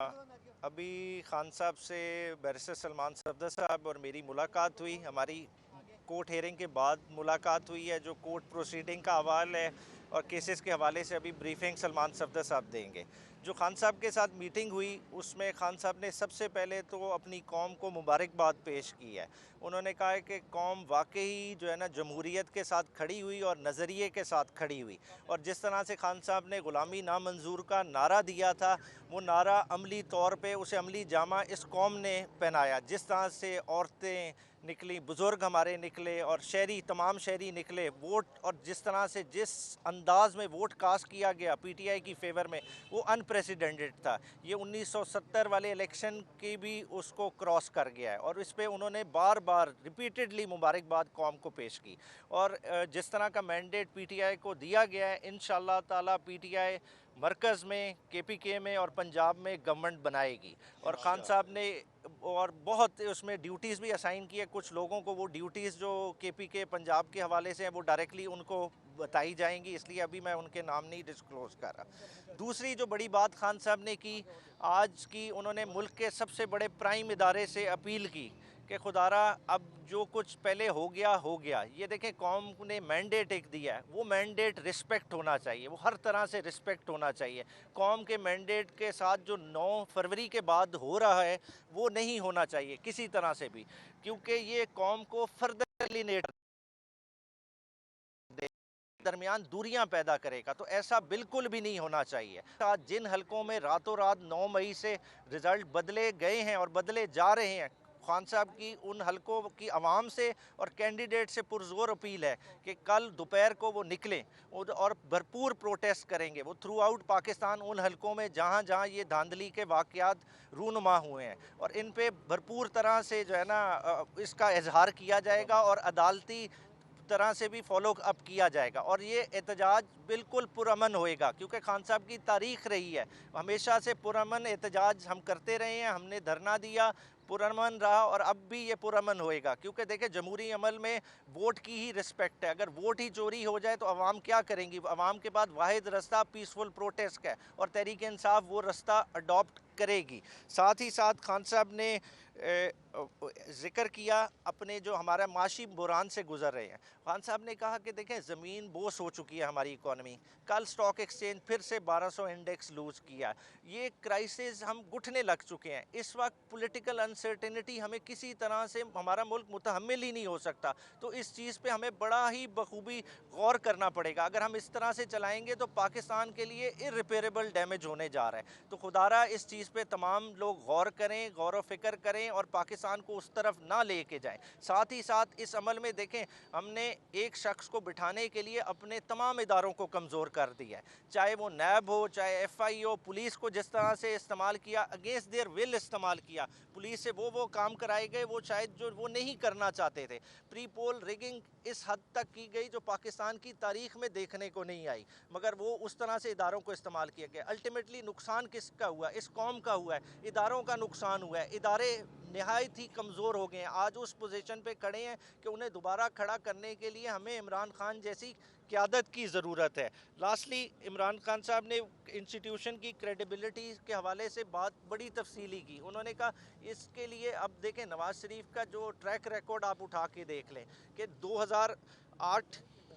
अभी खान साहब से बैरिस्टर सलमान सफदर साहब और मेरी मुलाकात हुई। हमारी कोर्ट हेयरिंग के बाद मुलाकात हुई है। जो कोर्ट प्रोसीडिंग का हवाल है और केसेस के हवाले से अभी ब्रीफिंग सलमान सफदर साहब देंगे। जो खान साहब के साथ मीटिंग हुई उसमें खान साहब ने सबसे पहले तो अपनी कौम को मुबारकबाद पेश की है। उन्होंने कहा है कि कौम वाकई जो है ना जमहूरियत के साथ खड़ी हुई और नज़रिए के साथ खड़ी हुई। और जिस तरह से खान साहब ने ग़ुलामी नामंजूर का नारा दिया था, वो नारा अमली तौर पे उसे अमली जामा इस कौम ने पहनाया। जिस तरह से औरतें निकली, बुज़ुर्ग हमारे निकले और शहरी, तमाम शहरी निकले वोट, और जिस तरह से जिस अंदाज में वोट कास्ट किया गया पीटीआई की फेवर में, वो अनप्रेसिडेंटेड था। ये 1970 वाले इलेक्शन की भी उसको क्रॉस कर गया है और इस पर उन्होंने बार बार रिपीटेडली मुबारकबाद कौम को पेश की। और जिस तरह का मैंडेट पीटीआई को दिया गया है, इंशाअल्लाह ताला पीटीआई मरकज़ में, केपीके में और पंजाब में गवर्नमेंट बनाएगी। और खान साहब ने और बहुत उसमें ड्यूटीज़ भी असाइन की है कुछ लोगों को। वो ड्यूटीज़ जो केपीके पंजाब के हवाले से हैं वो डायरेक्टली उनको बताई जाएंगी, इसलिए अभी मैं उनके नाम नहीं डिस्क्लोज़ कर रहा। दूसरी जो बड़ी बात खान साहब ने की आज की, उन्होंने मुल्क के सबसे बड़े प्राइम इदारे से अपील की कि खुदारा अब जो कुछ पहले हो गया। ये देखें, कौम ने मैंडेट एक दिया है, वो मैंडेट रिस्पेक्ट होना चाहिए, वो हर तरह से रिस्पेक्ट होना चाहिए। कौम के मैंडेट के साथ जो 9 फरवरी के बाद हो रहा है वो नहीं होना चाहिए किसी तरह से भी, क्योंकि ये कौम को फर्दर एलिनेट दरमियान दूरियां पैदा करेगा। तो ऐसा बिल्कुल भी नहीं होना चाहिए। आज जिन हलकों में रातों रात 9 मई से रिजल्ट बदले गए हैं और बदले जा रहे हैं, खान साहब की उन हलकों की आवाम से और कैंडिडेट से पुरजोर अपील है कि कल दोपहर को वो निकलें और भरपूर प्रोटेस्ट करेंगे। वो थ्रू आउट पाकिस्तान उन हलकों में जहाँ जहाँ ये धांधली के वाक़यात रूनुमा हुए हैं, और इन पे भरपूर तरह से जो है ना इसका इजहार किया जाएगा और अदालती तरह से भी फॉलो अप किया जाएगा। और ये एहतजाज बिल्कुल पुरअमन होएगा, क्योंकि खान साहब की तारीख रही है, हमेशा से पुरअमन एहतजाज हम करते रहे हैं। हमने धरना दिया, पुरअमन रहा, और अब भी ये पुरअमन होएगा। क्योंकि देखें, जमहूरी अमल में वोट की ही रिस्पेक्ट है। अगर वोट ही चोरी हो जाए तो आवाम क्या करेंगी? आवाम के पास वाहिद रास्ता पीसफुल प्रोटेस्ट का है, और तहरीक इंसाफ वो रास्ता अडॉप्ट करेगी। साथ ही साथ खान साहब ने ज़िक्र किया अपने जो हमारा माशी बुरान से गुजर रहे हैं। खान साहब ने कहा कि देखें, ज़मीन बोस हो चुकी है हमारी इकॉनमी। कल स्टॉक एक्सचेंज फिर से 1200 इंडेक्स लूज़ किया। ये क्राइसिस हम घुटने लग चुके हैं। इस वक्त पॉलिटिकल अनसर्टेनिटी हमें किसी तरह से, हमारा मुल्क मुतहम्मिल ही नहीं हो सकता। तो इस चीज़ पे हमें बड़ा ही बखूबी गौर करना पड़ेगा। अगर हम इस तरह से चलाएंगे तो पाकिस्तान के लिए इर्रिपेरेबल डैमेज होने जा रहा है। तो खुदारा इस चीज़ पे तमाम लोग गौर करें, गौर व फिक्र करें और पाकिस्तान को उस तरफ ना लेके जाएं। साथ ही साथ इस अमल में देखें, हमने एक शख्स को बिठाने के लिए अपने तमाम इदारों को कमज़ोर कर दिया है। चाहे वो नैब हो, चाहे FI हो। पुलिस को जिस तरह से इस्तेमाल किया, अगेंस्ट देयर विल इस्तेमाल किया। पुलिस से वो काम कराए गए वो शायद जो वो नहीं करना चाहते थे। प्री पोल रिगिंग इस हद तक की गई जो पाकिस्तान की तारीख में देखने को नहीं आई, मगर वो उस तरह से इदारों को इस्तेमाल किया गया। अल्टीमेटली नुकसान किसका हुआ? इस कौम का हुआ है, इदारों का नुकसान हुआ है। इदारे नहायत ही कमज़ोर हो गए हैं, आज उस पोजीशन पे खड़े हैं कि उन्हें दोबारा खड़ा करने के लिए हमें इमरान खान जैसी क़यादत की ज़रूरत है। लास्टली, इमरान खान साहब ने इंस्टीट्यूशन की क्रेडिबिलिटी के हवाले से बात बड़ी तफसीली की। उन्होंने कहा इसके लिए अब देखें, नवाज़ शरीफ का जो ट्रैक रिकॉर्ड आप उठा के देख लें कि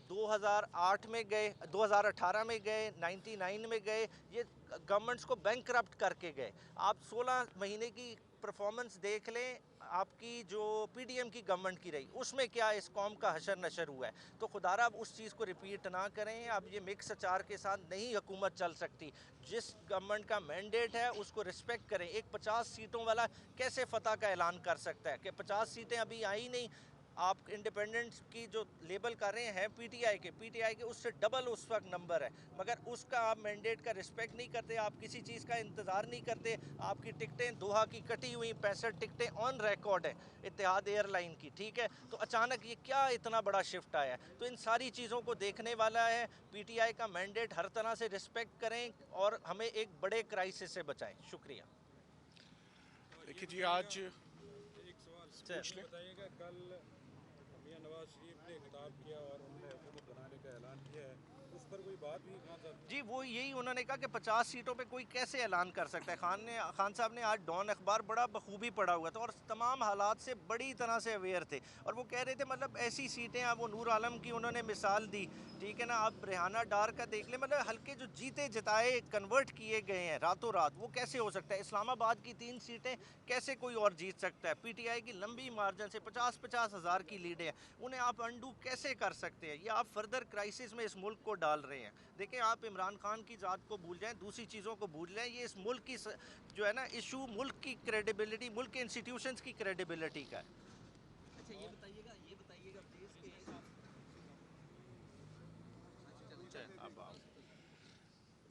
2008 में गए, 2018 में गए, 99 में गए, ये गवर्नमेंट्स को बैंकरप्ट करके गए। आप 16 महीने की परफॉर्मेंस देख लें, आपकी जो PDM की गवर्नमेंट की रही, उसमें क्या इस कौम का हशर नशर हुआ है। तो खुदारा अब उस चीज़ को रिपीट ना करें। अब ये मिक्स अचार के साथ नहीं हुकूमत चल सकती। जिस गवर्नमेंट का मैंडेट है उसको रिस्पेक्ट करें। एक 50 सीटों वाला कैसे फतह का ऐलान कर सकता है कि 50 सीटें अभी आई नहीं? आप इंडिपेंडेंस की जो लेबल कर रहे हैं पीटीआई के उससे डबल उस वक्त नंबर है, मगर उसका आप मैंडेट का रिस्पेक्ट नहीं करते। आप किसी चीज़ का इंतज़ार नहीं करते। आपकी टिकटें दोहा की कटी हुई 65 टिकटें ऑन रिकॉर्ड है इत्तेहाद एयरलाइन की, ठीक है। तो अचानक ये क्या इतना बड़ा शिफ्ट आया है? तो इन सारी चीज़ों को देखने वाला है। पीटीआई का मैंडेट हर तरह से रिस्पेक्ट करें और हमें एक बड़े क्राइसिस से बचाएं। शुक्रिया। देखिए जी, आज एक सवाल पूछ लें, बताइएगा, कल मियां नवाज शरीफ ने खिताब किया और उन्होंने हुकूमत बनाने का ऐलान किया है, उस पर कोई बात हुई खान साहब? जी, वो यही उन्होंने कहा कि 50 सीटों पे कोई कैसे ऐलान कर सकता है। खान साहब ने आज डॉन अखबार बड़ा बखूबी पढ़ा हुआ था और तमाम हालात से बड़ी तरह से अवेयर थे और वो कह रहे थे मतलब ऐसी सीटें, अब वो नूर आलम की उन्होंने मिसाल दी, ठीक है ना, आप रेहाना डार का देख लें, मतलब हल्के जो जीते जिताए कन्वर्ट किए गए हैं रातों रात, वो कैसे हो सकता है। इस्लामाबाद की 3 सीटें कैसे कोई और जीत सकता है। पीटीआई की लंबी मार्जिन से 50-50 हज़ार की लीडें हैं, उन्हें आप अंडू कैसे कर सकते हैं। ये आप फर्दर क्राइसिस में इस मुल्क को डाल रहे हैं। देखें, आप इमरान खान की ज़ात को भूल जाएं, दूसरी चीज़ों को भूल जाएं, ये इस मुल्क की जो है ना इशू, मुल्क की क्रेडिबिलिटी, मुल्क के इंस्टीट्यूशंस की क्रेडिबिलिटी का है। अच्छा, ये बताइएगा प्लीज कि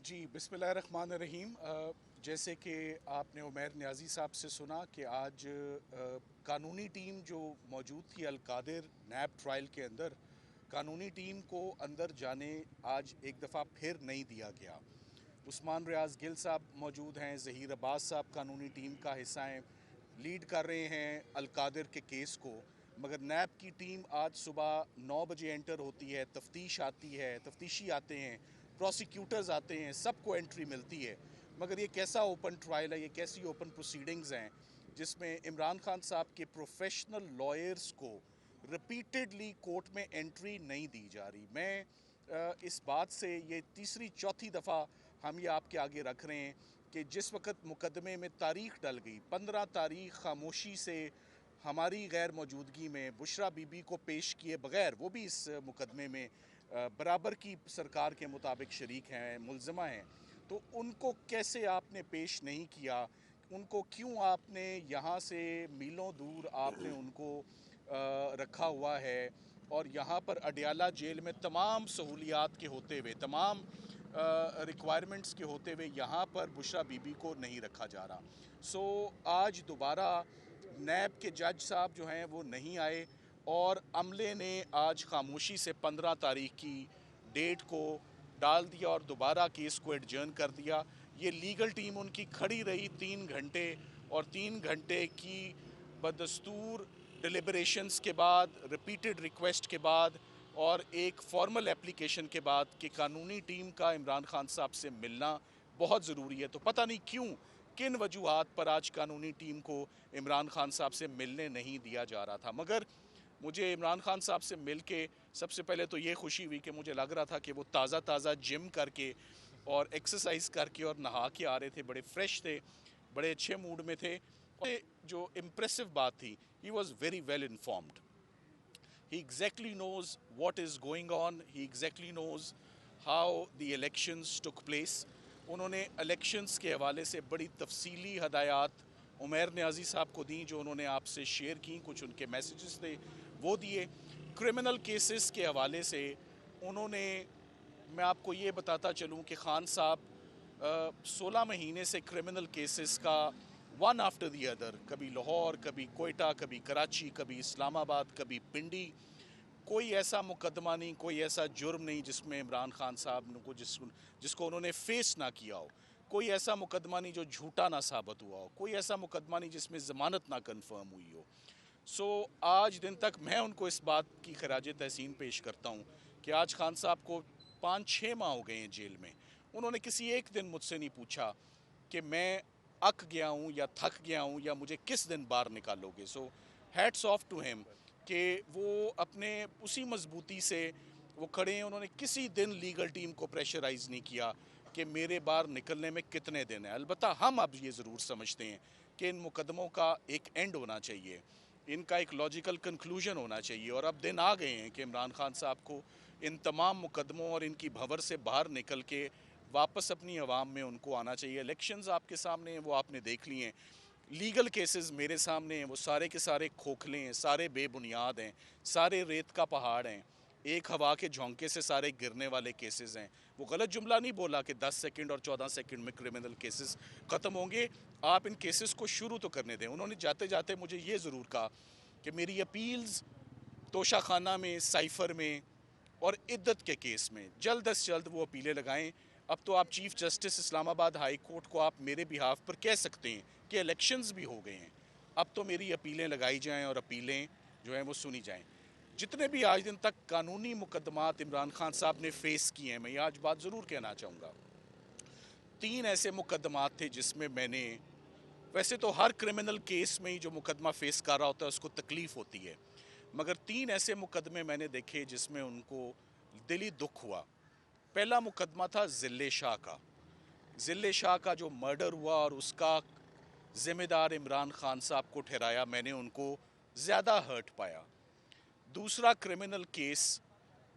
जी, बिस्मिल्लाहिर्रहमानिर्रहीम। जैसे कि आपने उमैर न्याजी साहब से सुना कि आज कानूनी टीम जो मौजूद थी अलकादिर नैब ट्रायल के अंदर, कानूनी टीम को अंदर जाने आज एक दफ़ा फिर नहीं दिया गया। उस्मान रियाज गिल साहब मौजूद हैं, ज़हीर अब्बास साहब कानूनी टीम का हिस्सा हैं, लीड कर रहे हैं अलकादिर के केस को, मगर नैब की टीम आज सुबह 9 बजे एंटर होती है, तफ्तीश आती है, तफ्तीशी आते हैं, प्रोसिक्यूटर्स आते हैं, सबको एंट्री मिलती है। मगर ये कैसा ओपन ट्रायल है, ये कैसी ओपन प्रोसीडिंग्स हैं जिसमें इमरान खान साहब के प्रोफेशनल लॉयर्स को रिपीटेडली कोर्ट में एंट्री नहीं दी जा रही। मैं इस बात से ये तीसरी चौथी दफ़ा हम ये आपके आगे रख रहे हैं कि जिस वक्त मुकदमे में तारीख डल गई, 15 तारीख खामोशी से हमारी गैर मौजूदगी में बुशरा बीबी को पेश किए बगैर, वो भी इस मुकदमे में बराबर की सरकार के मुताबिक शरीक हैं, मुलज़मा हैं, तो उनको कैसे आपने पेश नहीं किया? उनको क्यों आपने यहाँ से मीलों दूर आपने उनको रखा हुआ है और यहाँ पर अडियाला जेल में तमाम सहूलियात के होते हुए, तमाम रिक्वायरमेंट्स के होते हुए यहाँ पर बुशरा बीबी को नहीं रखा जा रहा। सो आज दोबारा नैब के जज साहब जो हैं वो नहीं आए और अमले ने आज खामोशी से 15 तारीख की डेट को डाल दिया और दोबारा केस को एडजर्न कर दिया। ये लीगल टीम उनकी खड़ी रही 3 घंटे और 3 घंटे की बदस्तूर डिलिबरेशंस के बाद, रिपीटेड रिक्वेस्ट के बाद और एक फॉर्मल एप्लीकेशन के बाद कि कानूनी टीम का इमरान खान साहब से मिलना बहुत ज़रूरी है। तो पता नहीं क्यों, किन वजूहात पर आज कानूनी टीम को इमरान खान साहब से मिलने नहीं दिया जा रहा था। मगर मुझे इमरान खान साहब से मिल के सबसे पहले तो ये खुशी हुई कि मुझे लग रहा था कि वो ताज़ा जिम करके और एक्सरसाइज करके और नहा के आ रहे थे, बड़े फ्रेश थे, बड़े अच्छे मूड में थे। और जो इम्प्रेसिव बात थी, he was very well informed. He exactly knows what is going on. He exactly knows how the elections took place. उन्होंने elections के हवाले से बड़ी तफसीली हदायत उमैर न्याजी साहब को दी, जो उन्होंने आपसे शेयर की, कुछ उनके मैसेजेस थे वो दिए। क्रिमिनल केसेस के हवाले से उन्होंने, मैं आपको ये बताता चलूँ कि खान साहब 16 महीने से क्रिमिनल केसेस का वन आफ्टर दी अदर, कभी लाहौर, कभी कोयटा, कभी कराची, कभी इस्लामाबाद, कभी पिंडी, कोई ऐसा मुकदमा नहीं, कोई ऐसा जुर्म नहीं जिसमें इमरान खान साहब को जिसको उन्होंने फेस ना किया हो, कोई ऐसा मुकदमा नहीं जो झूठा ना साबित हुआ हो, कोई ऐसा मुकदमा नहीं जिसमें ज़मानत ना कन्फर्म हुई हो। सो आज दिन तक मैं उनको इस बात की खराज तहसीन पेश करता हूँ कि आज खान साहब को 5-6 माह हो गए हैं जेल में। उन्होंने किसी एक दिन मुझसे नहीं पूछा कि मैं अक गया हूँ या थक गया हूँ या मुझे किस दिन बाहर निकालोगे। So hats off to him कि वो अपने उसी मजबूती से वो खड़े हैं। उन्होंने किसी दिन लीगल टीम को प्रेशराइज़ नहीं किया कि मेरे बाहर निकलने में कितने दिन हैं। अलबत्ता हम अब ये ज़रूर समझते हैं कि इन मुकदमों का एक एंड होना चाहिए, इनका एक लॉजिकल कंक्लूजन होना चाहिए और अब दिन आ गए हैं कि इमरान खान साहब को इन तमाम मुकदमों और इनकी भंवर से बाहर निकल के वापस अपनी आवाम में उनको आना चाहिए। इलेक्शंस आपके सामने हैं, वो आपने देख लिए हैं। लीगल केसेस मेरे सामने हैं, वो सारे के सारे खोखले हैं, सारे बेबुनियाद हैं, सारे रेत का पहाड़ हैं, एक हवा के झोंके से सारे गिरने वाले केसेस हैं। वो गलत जुमला नहीं बोला कि 10 सेकंड और 14 सेकंड में क्रिमिनल केसेस ख़त्म होंगे। आप इन केसेस को शुरू तो करने दें। उन्होंने जाते जाते मुझे ये ज़रूर कहा कि मेरी अपील्स तोशाखाना में, साइफ़र में और इद्दत के केस में जल्द अज जल्द वो अपीलें लगाएं। अब तो आप chief justice Islamabad high court को आप मेरे बिहाफ पर कह सकते हैं कि इलेक्शंस भी हो गए हैं, अब तो मेरी अपीलें लगाई जाएं और अपीलें जो हैं वो सुनी जाएं। जितने भी आज दिन तक कानूनी मुकदमात इमरान खान साहब ने फेस किए हैं, मैं ये आज बात ज़रूर कहना चाहूँगा, 3 ऐसे मुकदमात थे जिसमें मैंने, वैसे तो हर क्रिमिनल केस में ही जो मुकदमा फेस कर रहा होता है उसको तकलीफ़ होती है, मगर 3 ऐसे मुकदमे मैंने देखे जिसमें उनको दिली दुख हुआ। पहला मुकदमा था ज़िले शाह का। ज़िले शाह का जो मर्डर हुआ और उसका ज़िम्मेदार इमरान खान साहब को ठहराया, मैंने उनको ज़्यादा हर्ट पाया। दूसरा क्रिमिनल केस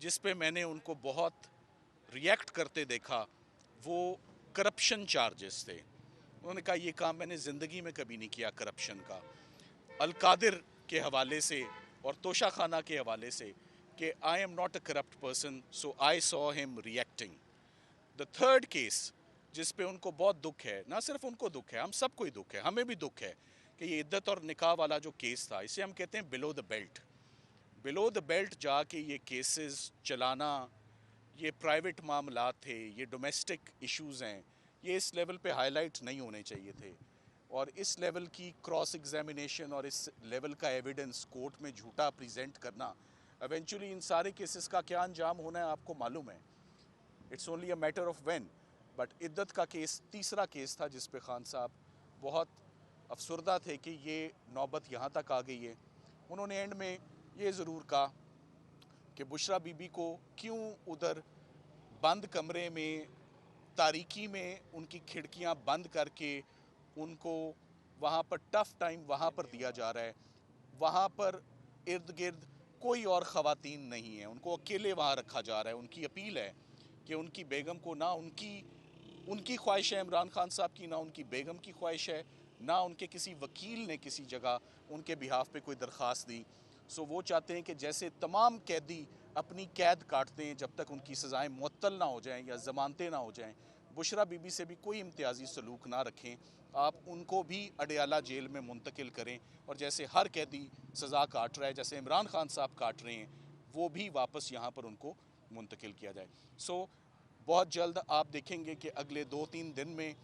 जिस पे मैंने उनको बहुत रिएक्ट करते देखा, वो करप्शन चार्जेस थे। उन्होंने कहा ये काम मैंने ज़िंदगी में कभी नहीं किया करप्शन का। अलकादिर के हवाले से और तोशा खाना के हवाले से कि I am not a corrupt person, so I saw him reacting. The third case जिस पे उनको बहुत दुख है, ना सिर्फ उनको दुख है, हम सबको ही दुख है, हमें भी दुख है कि ये इद्दत और निकाह वाला जो केस था, इसे हम कहते हैं below the belt. Below the belt जाके ये केसेस चलाना, ये प्राइवेट मामला थे, ये डोमेस्टिक इश्यूज़ हैं, ये इस लेवल पे हाईलाइट नहीं होने चाहिए थे। और इस लेवल की क्रॉस एग्जामिनेशन और इस लेवल का एविडेंस कोर्ट में झूठा प्रेजेंट करना, एवेंचुअली इन सारे केसेस का क्या अंजाम होना है आपको मालूम है। It's only a matter of when. But इद्दत का केस तीसरा केस था जिस पे खान साहब बहुत अफसरदा थे कि ये नौबत यहाँ तक आ गई है। उन्होंने एंड में ये ज़रूर कहा कि बुशरा बीबी को क्यों उधर बंद कमरे में, तारीकी में उनकी खिड़कियाँ बंद करके उनको वहाँ पर टफ़ टाइम वहाँ पर दिया जा रहा है। वहाँ पर इर्द गिर्द कोई और ख़वातीन नहीं है, उनको अकेले वहाँ रखा जा रहा है। उनकी अपील है कि उनकी बेगम को, ना उनकी ख्वाहिश है इमरान खान साहब की, ना उनकी बेगम की ख्वाहिश है, ना उनके किसी वकील ने किसी जगह उनके बिहाफ पे कोई दरख्वास्त दी। सो वो चाहते हैं कि जैसे तमाम कैदी अपनी कैद काटते हैं जब तक उनकी सज़ाएं मुअत्तल ना हो जाएं या ज़मानतें ना हो जाएं, बुशरा बीबी से भी कोई इम्तियाजी सलूक ना रखें, आप उनको भी अडयाला जेल में मुंतकिल करें। और जैसे हर कैदी सज़ा काट रहा है, जैसे इमरान खान साहब काट रहे हैं, वो भी वापस यहाँ पर उनको मुंतकिल किया जाए। सो बहुत जल्द आप देखेंगे कि अगले 2-3 दिन में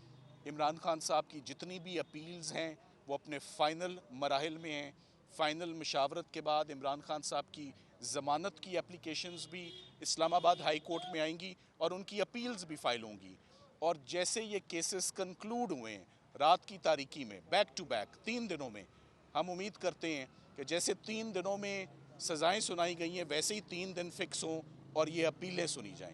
इमरान खान साहब की जितनी भी अपील्स हैं वो अपने फ़ाइनल मराहिल में हैं। फ़ाइनल मशावरत के बाद इमरान खान साहब की ज़मानत की एप्लीकेशंस भी इस्लामाबाद हाई कोर्ट में आएंगी और उनकी अपील्स भी फ़ाइल होंगी। और जैसे ये केसेस कंक्लूड हुए हैं रात की तारीकी में, बैक टू बैक 3 दिनों में, हम उम्मीद करते हैं कि जैसे 3 दिनों में सज़ाएँ सुनाई गई हैं वैसे ही 3 दिन फ़िक्स हों और ये अपीलें सुनी जाएँ।